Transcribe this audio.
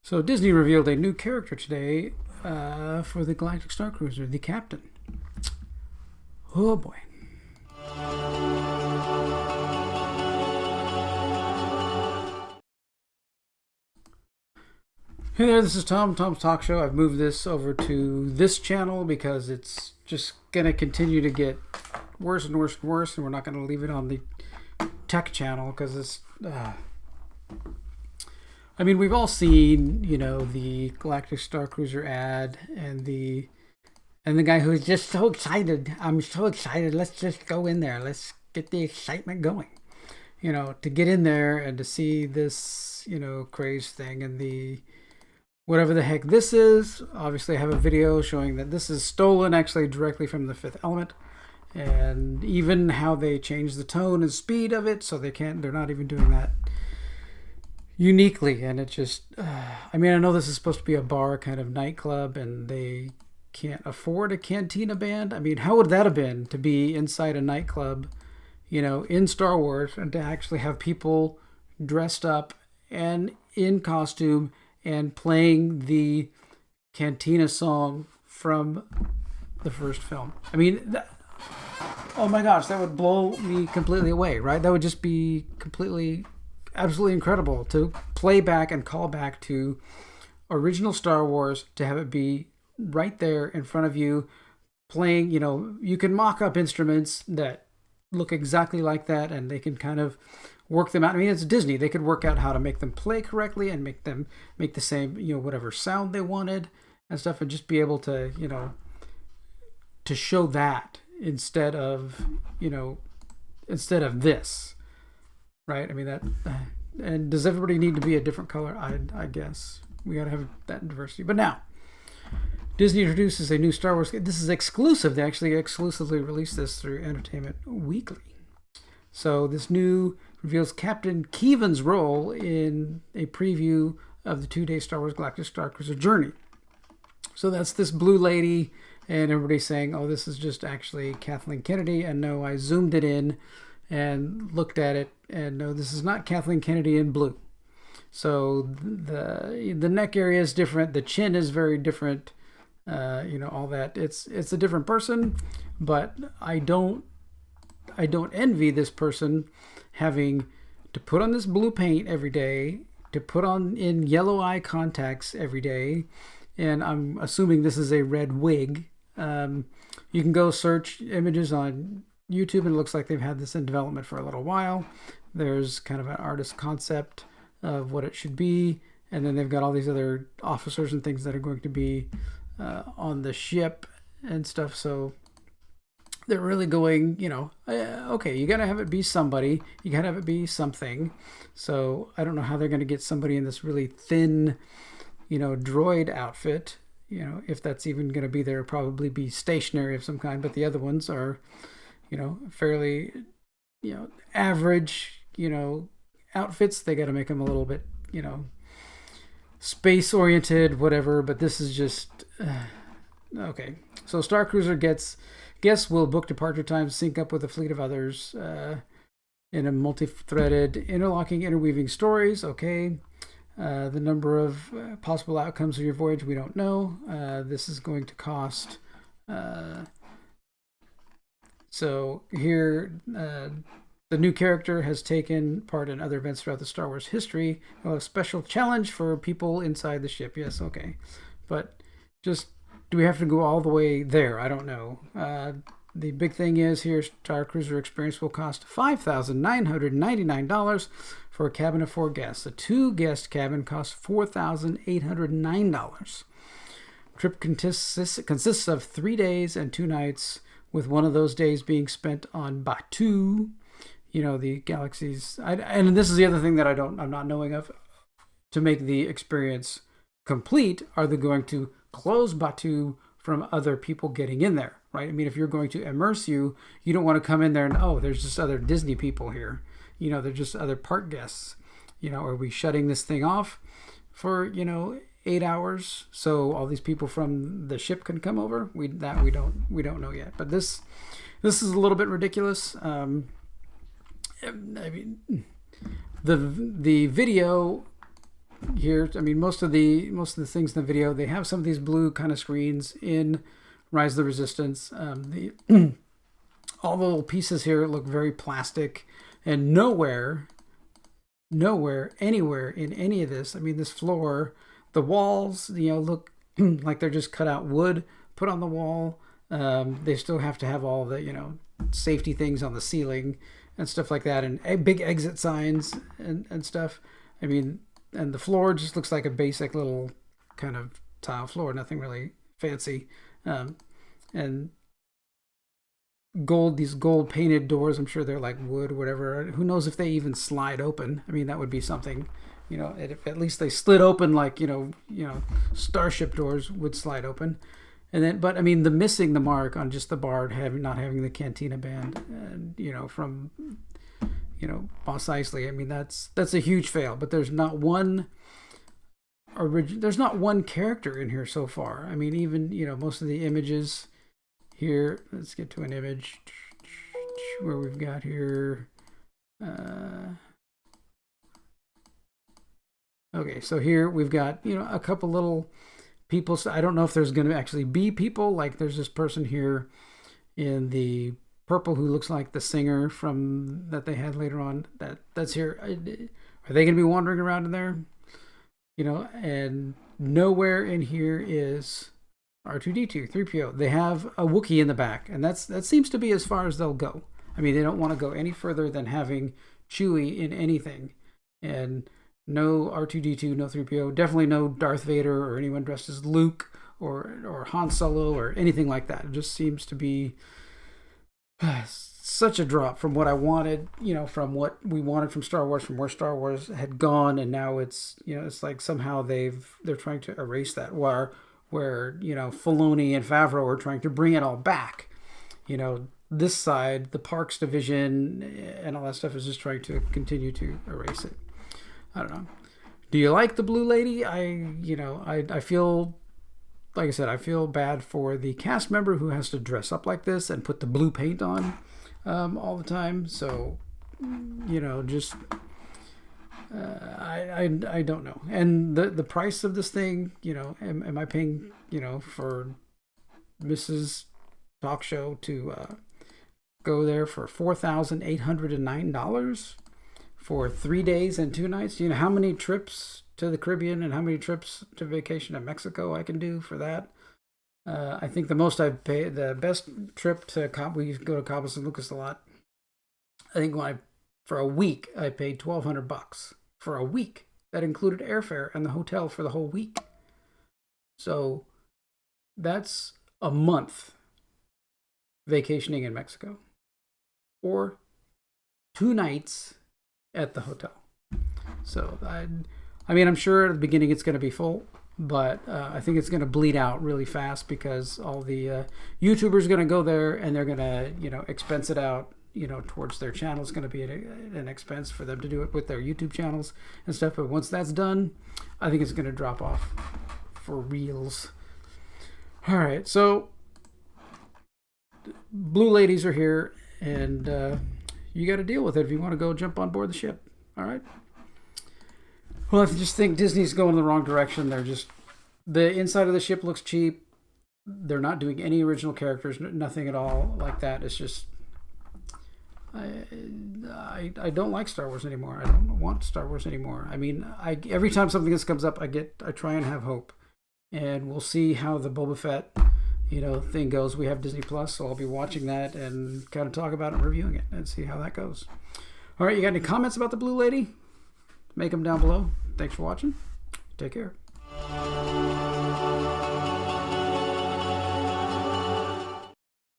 So Disney revealed a new character today for the Galactic Star Cruiser, the Captain. Oh boy. Hey there, this is Tom's Talk Show. I've moved this over to this channel because it's just going to continue to get worse and worse and worse, and we're not going to leave it on the tech channel because it's... I mean, we've all seen, you know, the Galactic Star Cruiser ad and the guy who's just so excited. I'm so excited. Let's just go in there. Let's get the excitement going. You know, to get in there and to see this, you know, craze thing and the whatever the heck this is. Obviously, I have a video showing that this is stolen actually directly from the Fifth Element, and even how they change the tone and speed of it, so they're not even doing that uniquely. And it just, I mean, I know this is supposed to be a bar kind of nightclub, and they can't afford a Cantina Band. I mean, how would that have been to be inside a nightclub, you know, in Star Wars, and to actually have people dressed up and in costume and playing the Cantina song from the first film? I mean, oh my gosh, that would blow me completely away, right? That would just be completely, absolutely incredible to play back and call back to original Star Wars, to have it be right there in front of you playing. You know, you can mock up instruments that look exactly like that, and they can kind of work them out. I mean, it's Disney. They could work out how to make them play correctly and make the same, you know, whatever sound they wanted and stuff, and just be able to, you know, to show that instead of this, right? I mean, that, and does everybody need to be a different color? I guess we got to have that diversity. But now, Disney introduces a new Star Wars. This is exclusive. They actually exclusively released this through Entertainment Weekly. So this new reveals Captain Keevan's role in a preview of the 2-day Star Wars Galactic Star Cruiser journey. So that's this blue lady, and everybody's saying, oh, this is just actually Kathleen Kennedy. And no, I zoomed it in and looked at it, and no, this is not Kathleen Kennedy in blue. So the neck area is different. The chin is very different. You know, all that. It's a different person, but I don't envy this person having to put on this blue paint every day, to put on in yellow eye contacts every day, and I'm assuming this is a red wig. You can go search images on YouTube, and it looks like they've had this in development for a little while. There's kind of an artist concept of what it should be, and then they've got all these other officers and things that are going to be on the ship and stuff. So they're really going, you know, okay, you gotta have it be somebody, you gotta have it be something. So I don't know how they're gonna get somebody in this really thin, you know, droid outfit. You know, if that's even gonna be there, probably be stationary of some kind. But the other ones are, you know, fairly, you know, average, you know, outfits. They got to make them a little bit, you know, space oriented, whatever. But this is just okay. So Star Cruiser guests will book departure times, sync up with a fleet of others in a multi-threaded, interlocking, interweaving stories. Okay. The number of possible outcomes of your voyage, we don't know. This is going to cost. So here, the new character has taken part in other events throughout the Star Wars history. A special challenge for people inside the ship. Yes, okay. But just, do we have to go all the way there? I don't know. The big thing is here, Star Cruiser experience will cost $5,999 for a cabin of 4 guests. A 2-guest cabin costs $4,809. Trip consists of 3 days and 2 nights, with one of those days being spent on Batuu, you know, the galaxy's. And this is the other thing that I'm not knowing of. To make the experience complete, are they going to close Batuu from other people getting in there, right? I mean, if you're going to immerse you don't want to come in there and, oh, there's just other Disney people here. You know, they're just other park guests. You know, are we shutting this thing off for, you know, 8 hours so all these people from the ship can come over? We don't know yet. But this is a little bit ridiculous. I mean, the video here. I mean, most of the things in the video, they have some of these blue kind of screens in Rise of the Resistance. All the little pieces here look very plastic, and nowhere, anywhere in any of this. I mean, this floor, the walls, look like they're just cut out wood, put on the wall. They still have to have all the, safety things on the ceiling and stuff like that, and big exit signs and stuff. I mean, and the floor just looks like a basic little kind of tile floor, nothing really fancy. And these gold painted doors, I'm sure they're like wood or whatever. Who knows if they even slide open? I mean, that would be something, if at least they slid open like, starship doors would slide open. And then, but I mean, missing the mark on just the bar, not having the Cantina Band, and, from, Mos Eisley. I mean, that's a huge fail, but there's not one character in here so far. I mean, even, most of the images here, let's get to an image where we've got here, okay, so here we've got, a couple little people. So I don't know if there's going to actually be people. Like there's this person here in the purple who looks like the singer from that they had later on. That's here. Are they going to be wandering around in there? And nowhere in here is R2-D2, 3PO. They have a Wookiee in the back, and that seems to be as far as they'll go. I mean, they don't want to go any further than having Chewie in anything. And no R2-D2, no 3PO, definitely no Darth Vader or anyone dressed as Luke or Han Solo or anything like that. It just seems to be such a drop from what I wanted, from what we wanted from Star Wars, from where Star Wars had gone, and now it's, it's like somehow they're trying to erase that, where Filoni and Favreau are trying to bring it all back. This side, the Parks division and all that stuff is just trying to continue to erase it. I don't know. Do you like the Blue Lady? I feel, like I said, I feel bad for the cast member who has to dress up like this and put the blue paint on all the time. So, just I don't know. And the price of this thing, am I paying, for Mrs. Talk Show to go there for $4,809? For 3 days and 2 nights? Do you know how many trips to the Caribbean and how many trips to vacation to Mexico I can do for that? I think the most I've paid, the best trip to we go to Cabo San Lucas a lot. I think for a week I paid $1,200 for a week. That included airfare and the hotel for the whole week. So that's a month vacationing in Mexico, or 2 nights at the hotel. So I mean, I'm sure at the beginning it's going to be full, but I think it's going to bleed out really fast because all the YouTubers are going to go there and they're going to, expense it out, towards their channel. It's going to be an expense for them to do it with their YouTube channels and stuff. But once that's done, I think it's going to drop off for reals. All right, so Blue Ladies are here, and you got to deal with it if you want to go jump on board the ship. All right. Well, I just think Disney's going in the wrong direction. The inside of the ship looks cheap. They're not doing any original characters, nothing at all like that. It's just, I don't like Star Wars anymore. I don't want Star Wars anymore. I mean, every time something else comes up, I try and have hope, and we'll see how the Boba Fett thing goes. We have Disney Plus, so I'll be watching that and kind of talk about it and reviewing it and see how that goes. All right, you got any comments about the Blue Lady? Make them down below. Thanks for watching. Take care.